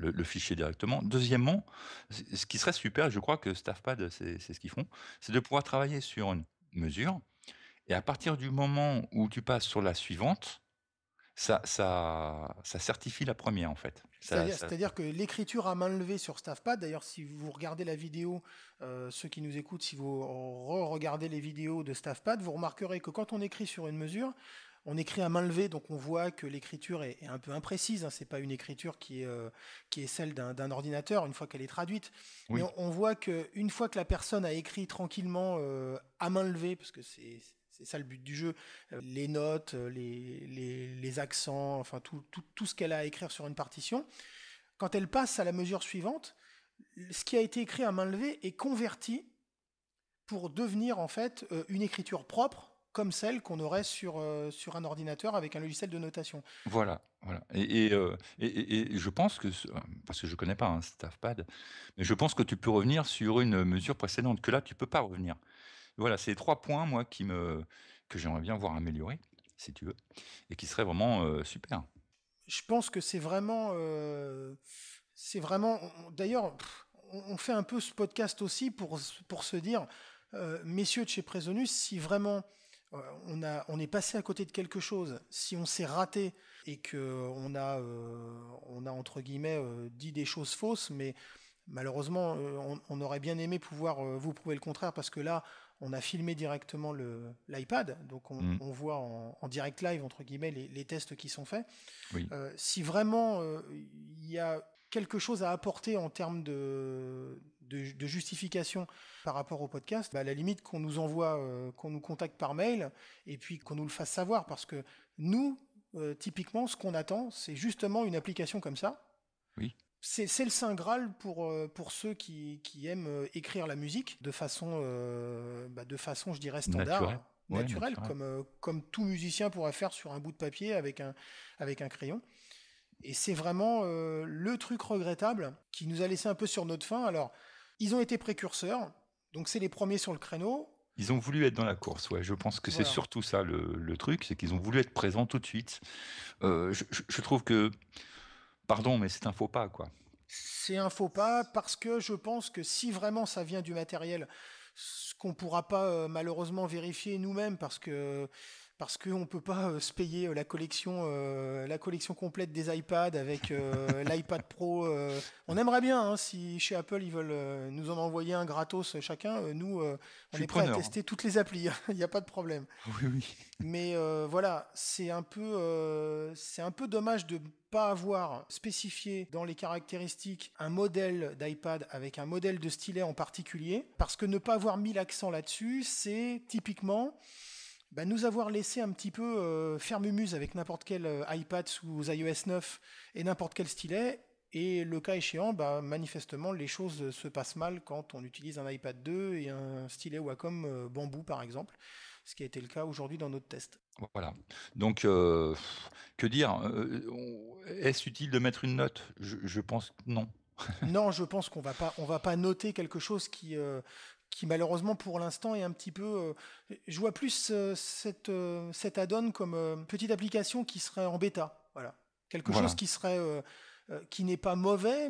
Speaker 2: le fichier directement. Deuxièmement, ce qui serait super, je crois que Staffpad, c'est ce qu'ils font, c'est de pouvoir travailler sur une mesure et à partir du moment où tu passes sur la suivante, ça certifie la première en fait. Ça
Speaker 1: C'est-à-dire,
Speaker 2: ça
Speaker 1: c'est-à-dire que l'écriture à main levée sur Staffpad, d'ailleurs, si vous regardez la vidéo, ceux qui nous écoutent, si vous regardez les vidéos de Staffpad, vous remarquerez que quand on écrit sur une mesure, on écrit à main levée, donc on voit que l'écriture est un peu imprécise. Hein, c'est pas une écriture qui est celle d'un ordinateur une fois qu'elle est traduite. Mais
Speaker 2: oui,
Speaker 1: on voit que une fois que la personne a écrit tranquillement à main levée, parce que c'est ça le but du jeu, les notes, les accents, enfin tout ce qu'elle a à écrire sur une partition. Quand elle passe à la mesure suivante, ce qui a été écrit à main levée est converti pour devenir en fait une écriture propre, comme celle qu'on aurait sur un ordinateur avec un logiciel de notation.
Speaker 2: voilà, voilà et je pense que parce que je connais pas, hein, Staffpad, mais je pense que tu peux revenir sur une mesure précédente, que là tu peux pas revenir. Voilà, c'est 3 points moi que j'aimerais bien voir améliorer, si tu veux, et qui seraient vraiment, super.
Speaker 1: Je pense que c'est vraiment. D'ailleurs, on fait un peu ce podcast aussi pour se dire, messieurs de chez Presonus, si vraiment on est passé à côté de quelque chose, si on s'est raté et que on a entre guillemets dit des choses fausses, mais malheureusement, on aurait bien aimé pouvoir vous prouver le contraire, parce que là, on a filmé directement l'iPad, donc on,
Speaker 2: Mmh,
Speaker 1: on voit en direct live entre guillemets les tests qui sont faits.
Speaker 2: oui,
Speaker 1: Si vraiment il y a quelque chose à apporter en termes de justification par rapport au podcast, bah, à la limite qu'on nous envoie, qu'on nous contacte par mail, et puis qu'on nous le fasse savoir, parce que nous, typiquement, ce qu'on attend, c'est justement une application comme ça.
Speaker 2: oui,
Speaker 1: C'est le Saint Graal pour ceux qui aiment écrire la musique de façon, je dirais,
Speaker 2: naturel.
Speaker 1: standard,
Speaker 2: Ouais,
Speaker 1: naturelle,
Speaker 2: naturel.
Speaker 1: comme tout musicien pourrait faire sur un bout de papier avec un crayon. Et c'est vraiment le truc regrettable qui nous a laissé un peu sur notre faim. Alors, ils ont été précurseurs, donc c'est les premiers sur le créneau.
Speaker 2: Ils ont voulu être dans la course, ouais. Je pense que c'est
Speaker 1: Voilà.
Speaker 2: surtout ça le truc, c'est qu'ils ont voulu être présents tout de suite. Je trouve que, pardon, mais c'est un faux pas, quoi.
Speaker 1: C'est un faux pas parce que je pense que si vraiment ça vient du matériel, ce qu'on pourra pas malheureusement vérifier nous-mêmes parce qu'on peut pas se payer la collection complète des iPads avec l'iPad Pro. On aimerait bien hein, si chez Apple ils veulent nous en envoyer un gratos chacun. Nous,
Speaker 2: Je
Speaker 1: on
Speaker 2: suis
Speaker 1: est prêt à
Speaker 2: preneur, hein.
Speaker 1: tester toutes les applis. Il n'y a pas de problème.
Speaker 2: Oui, oui.
Speaker 1: Mais voilà, c'est un peu dommage de ne pas avoir spécifié dans les caractéristiques un modèle d'iPad avec un modèle de stylet en particulier, parce que ne pas avoir mis l'accent là-dessus, c'est typiquement nous avoir laissé un petit peu faire mumuse avec n'importe quel iPad sous iOS 9 et n'importe quel stylet. Et le cas échéant, manifestement, les choses se passent mal quand on utilise un iPad 2 et un stylet Wacom bambou, par exemple, ce qui a été le cas aujourd'hui dans notre test.
Speaker 2: Voilà. Donc, que dire? Est-ce utile de mettre une note? Je pense que non.
Speaker 1: Non, je pense on va pas noter quelque chose qui malheureusement pour l'instant est un petit peu. Je vois plus cet add-on comme petite application qui serait en bêta. Voilà, quelque chose
Speaker 2: Voilà,
Speaker 1: qui serait qui n'est pas mauvais.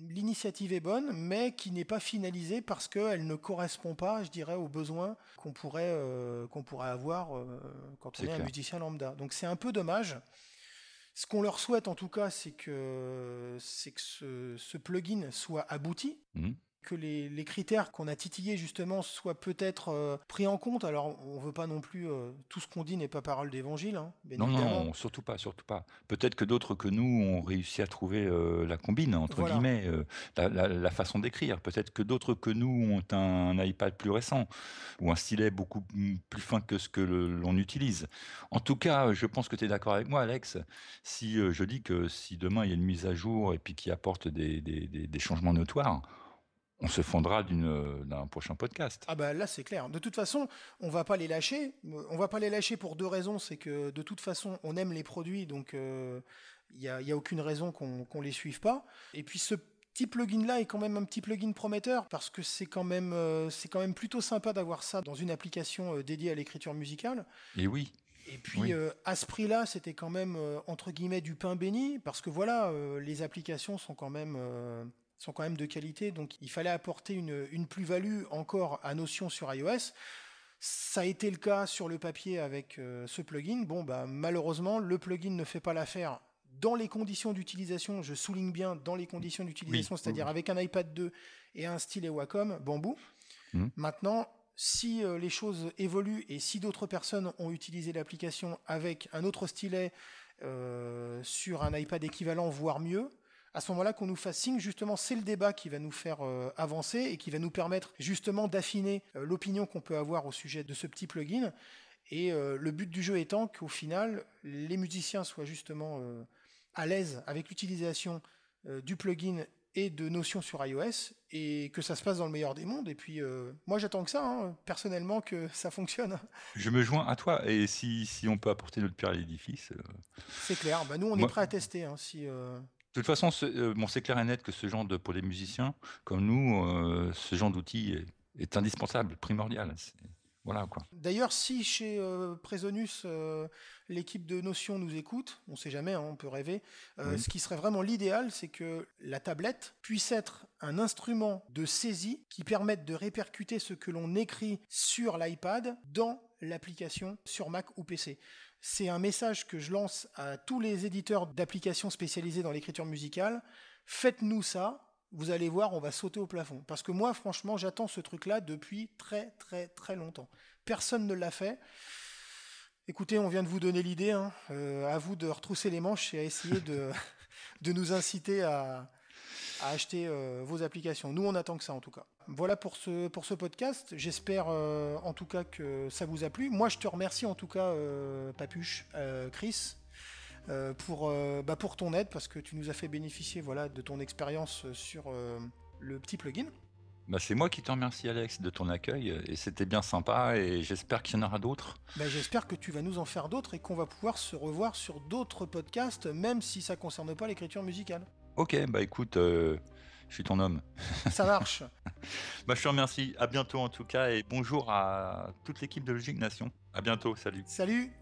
Speaker 1: L'initiative est bonne, mais qui n'est pas finalisée parce qu'elle ne correspond pas, je dirais, aux besoins qu'on pourrait avoir quand on
Speaker 2: c'est
Speaker 1: est un
Speaker 2: clair.
Speaker 1: musicien lambda. Donc c'est un peu dommage. Ce qu'on leur souhaite en tout cas, c'est que ce plugin soit abouti,
Speaker 2: Mmh.
Speaker 1: que les critères qu'on a titillés justement soient peut-être pris en compte. Alors on veut pas non plus tout ce qu'on dit n'est pas parole d'évangile, hein, bien
Speaker 2: Non, non,
Speaker 1: évidemment.
Speaker 2: non, surtout pas, surtout pas. Peut-être que d'autres que nous ont réussi à trouver, «la combine» entre
Speaker 1: Voilà.
Speaker 2: guillemets, la façon d'écrire. Peut-être que d'autres que nous ont un iPad plus récent ou un stylet beaucoup, plus fin que ce que l'on utilise. En tout cas, je pense que tu es d'accord avec moi, Alex, si, je dis que si demain il y a une mise à jour et puis qui apporte des changements notoires, on se fondra d'un prochain podcast.
Speaker 1: Ah bah là c'est clair. De toute façon, on va pas les lâcher. On va pas les lâcher pour deux raisons. C'est que de toute façon, on aime les produits, donc y a aucune raison qu'on les suive pas. Et puis ce petit plugin là est quand même un petit plugin prometteur parce que c'est quand même plutôt sympa d'avoir ça dans une application dédiée à l'écriture musicale.
Speaker 2: Et oui,
Speaker 1: Et puis
Speaker 2: oui,
Speaker 1: à ce prix-là, c'était quand même entre guillemets du pain béni parce que voilà, les applications sont quand même de qualité, donc il fallait apporter une plus-value encore à Notion sur iOS. Ça a été le cas sur le papier avec ce plugin. Bon, malheureusement, le plugin ne fait pas l'affaire dans les conditions d'utilisation. Je souligne bien dans les conditions
Speaker 2: oui,
Speaker 1: d'utilisation,
Speaker 2: oui,
Speaker 1: c'est-à-dire
Speaker 2: oui.
Speaker 1: avec un iPad 2 et un stylet Wacom bambou.
Speaker 2: Mmh.
Speaker 1: Maintenant, si les choses évoluent et si d'autres personnes ont utilisé l'application avec un autre stylet sur un iPad équivalent, voire mieux, à ce moment-là qu'on nous fasse signe, justement, c'est le débat qui va nous faire avancer et qui va nous permettre justement d'affiner l'opinion qu'on peut avoir au sujet de ce petit plugin. Et le but du jeu étant qu'au final, les musiciens soient justement à l'aise avec l'utilisation du plugin et de notions sur iOS et que ça se passe dans le meilleur des mondes. Et puis, moi, j'attends que ça, hein, personnellement, que ça fonctionne.
Speaker 2: Je me joins à toi et si on peut apporter notre pierre à l'édifice,
Speaker 1: C'est clair. Nous, on est
Speaker 2: moi
Speaker 1: prêt à tester. Hein, si,
Speaker 2: de toute façon, bon, c'est clair et net que ce genre de pour les musiciens comme nous, ce genre d'outil est indispensable, primordial. Voilà, quoi.
Speaker 1: D'ailleurs, si chez Presonus, l'équipe de Notion nous écoute, on ne sait jamais, hein, on peut rêver,
Speaker 2: Oui,
Speaker 1: ce qui serait vraiment l'idéal, c'est que la tablette puisse être un instrument de saisie qui permette de répercuter ce que l'on écrit sur l'iPad dans l'application sur Mac ou PC. C'est un message que je lance à tous les éditeurs d'applications spécialisées dans l'écriture musicale. Faites-nous ça, vous allez voir, on va sauter au plafond. Parce que moi, franchement, j'attends ce truc-là depuis très très très longtemps. Personne ne l'a fait. Écoutez, on vient de vous donner l'idée. Hein. À vous de retrousser les manches et à essayer de nous inciter à acheter vos applications. Nous, on attend que ça en tout cas. Voilà pour ce podcast. J'espère en tout cas que ça vous a plu. Moi, je te remercie en tout cas, Papuche, Chris, pour ton aide parce que tu nous as fait bénéficier voilà, de ton expérience sur le petit plugin.
Speaker 2: bah, c'est moi qui te remercie, Alex, de ton accueil et c'était bien sympa et j'espère qu'il y en aura d'autres.
Speaker 1: J'espère que tu vas nous en faire d'autres et qu'on va pouvoir se revoir sur d'autres podcasts, même si ça ne concerne pas l'écriture musicale.
Speaker 2: OK, bah, écoute, Je suis ton homme.
Speaker 1: Ça marche.
Speaker 2: Bah, je te remercie. À bientôt en tout cas et bonjour à toute l'équipe de Logic Nation. À bientôt. Salut.
Speaker 1: Salut.